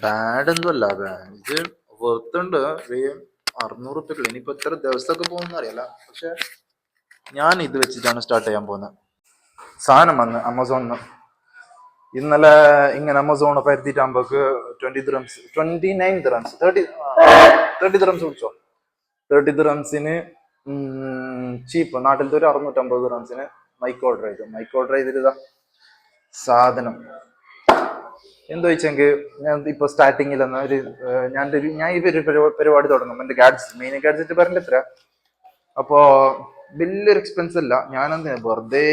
Bad എന്തല്ല ഇത് വെറുത്തുണ്ട്. 600 ഇനിയിപ്പോ എത്ര ദിവസമൊക്കെ പോകുന്ന അറിയില്ല. പക്ഷെ ഞാൻ ഇത് വെച്ചിട്ടാണ് സ്റ്റാർട്ട് ചെയ്യാൻ പോകുന്നത്. സാധനം വന്ന് ആമസോണിന്ന് ഇന്നലെ ഇങ്ങനെ ആമസോൺ പരത്തിട്ടാകുമ്പോക്ക് 29 ദിറംസ് 30 ദിറംസ് വിളിച്ചോ. 30 ദിറംസിന് ചീപ്പ്. നാട്ടിലത്തെ ഒരു 650 ദിറംസിന് മൈക്ക് ഓർഡർ ചെയ്തിട്ട് ഇതാ സാധനം എന്താ വെച്ചെങ്കിൽ ഞാൻ ഇപ്പൊ സ്റ്റാർട്ടിങ്ങിൽ ഒരു ഞാൻ ഈ പരിപാടി തുടങ്ങും. എന്റെ മെയിൻ ഗാഡ്ജറ്റ് പറഞ്ഞിട്ട് എത്ര. അപ്പോ വലിയൊരു എക്സ്പെൻസ് അല്ല. ഞാനെന്താ വെറുതെ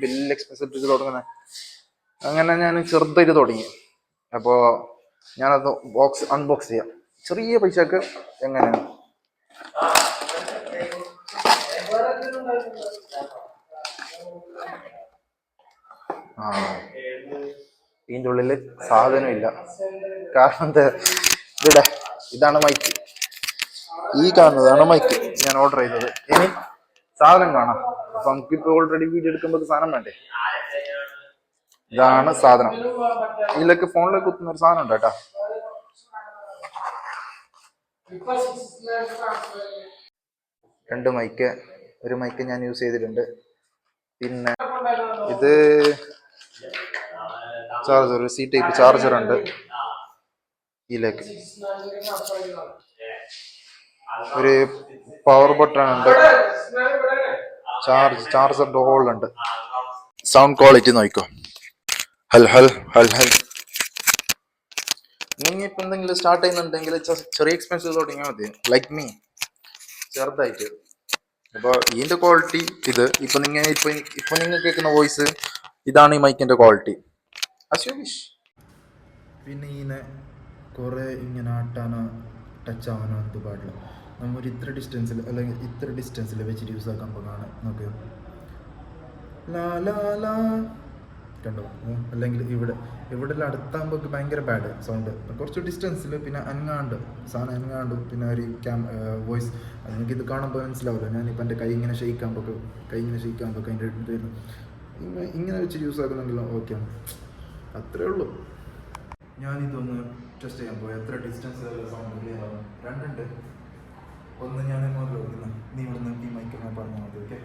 വലിയ എക്സ്പെൻസ് ഇട്ട് തുടങ്ങുന്നത്. അങ്ങനെ ഞാൻ ചെറുതായിട്ട് തുടങ്ങി. അപ്പോ ഞാനത് അൺബോക്സ് ചെയ്യാം ചെറിയ പൈസക്ക്. എങ്ങനെയാണ് ഇതിൻ്റെ ഉള്ളില് സാധനമില്ല. കാരണം എന്താ, ഇതാണ് മൈക്ക്. ഈ കാണുന്നതാണ് മൈക്ക് ഞാൻ ഓർഡർ ചെയ്തത്. ഇനി സാധനം കാണാം. അപ്പൊ നമുക്കിപ്പോ ഓൾറെഡി വീഡിയോ എടുക്കുമ്പോൾ സാധനം വേണ്ടേ. ഇതാണ് സാധനം. ഇതിലേക്ക് ഫോണിലേക്ക് കുത്തുന്ന ഒരു സാധനം ഉണ്ട് കേട്ടോ. രണ്ട് മൈക്ക്, ഒരു മൈക്ക് ഞാൻ യൂസ് ചെയ്തിട്ടുണ്ട്. പിന്നെ ഇത് ചാർജർ, സി ടൈപ്പ് ചാർജർ ഉണ്ട്. ഇതിലേക്ക് ഒരു പവർ ബട്ടൺ ഉണ്ട്. ചാർജറിന്റെ ഹോൾ ഉണ്ട്. സൗണ്ട് ക്വാളിറ്റി നോക്കോ. ഹൽ ഹൽ ഹൽ ഹൽ. നിങ്ങൾ ഇപ്പൊ എന്തെങ്കിലും സ്റ്റാർട്ട് ചെയ്യുന്നുണ്ടെങ്കിൽ ചെറിയ എക്സ്പെൻസ് തുടങ്ങിയാൽ മതി. ലൈക്ക് മീ, ചെറുതായിട്ട്. അപ്പൊ ഇതിന്റെ ക്വാളിറ്റി ഇത്. ഇപ്പൊ നിങ്ങൾ കേൾക്കുന്ന വോയിസ് ഇതാണ് ഈ മൈക്കിന്റെ ക്വാളിറ്റി. പിന്നെ ഇതിനെ കുറെ ഇങ്ങനെ ആട്ടാനോ ടച്ച് ആവാനോ എന്ത് പാടില്ല. നമ്മൊരു ഇത്ര ഡിസ്റ്റൻസിൽ അല്ലെങ്കിൽ ഇത്ര ഡിസ്റ്റൻസിൽ വെച്ചിട്ട് യൂസ് ആക്കുമ്പോൾ കാണാം നമുക്ക് ലാ ലാ ലാ കണ്ടോ. അല്ലെങ്കിൽ ഇവിടെ അടുത്താകുമ്പോൾ ഭയങ്കര ബാഡ് സൗണ്ട്. കുറച്ച് ഡിസ്റ്റൻസിൽ പിന്നെ സാധനം അനങ്ങാണ്ട് പിന്നെ ഒരു വോയിസ് നിങ്ങൾക്ക് ഇത് കാണുമ്പോൾ മനസ്സിലാവില്ല. ഞാനിപ്പോൾ എൻ്റെ കൈ ഇങ്ങനെ ഷെയ്ക്കാകുമ്പോൾ അതിൻ്റെ വരുന്നു. ഇങ്ങനെ വെച്ച് യൂസ് ആക്കുന്നെങ്കിലും ഓക്കെയാണ്. അത്രേ ഉള്ളൂ. ഞാനിതൊന്ന് ടെസ്റ്റ് ചെയ്യാൻ പോയി എത്ര ഡിസ്റ്റൻസ് സൗണ്ട് ക്ലിയർ ആവും. രണ്ടുണ്ട്. ഒന്ന് ഞാൻ നീ ഇവിടുന്ന് ഈ മൈക്കിനെ പറഞ്ഞാൽ മതി. ഓക്കെ.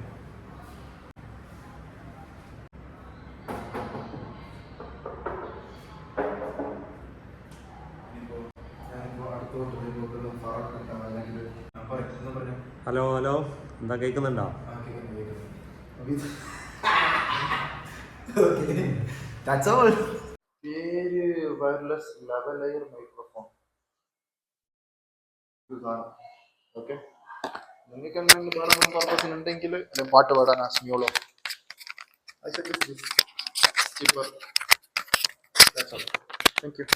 ഹലോ ഹലോ, എന്താ കേൾക്കുന്നുണ്ടോ? പേര് വയർലെസ് ലെവലയർ മൈക്രോഫോൺ. ഓക്കെ. നിങ്ങൾക്ക് എന്തെങ്കിലും വേണമെന്ന് പർപ്പസിനുണ്ടെങ്കിൽ പാട്ട് പാടാൻ ആസ്മിയോളോ. Thank you.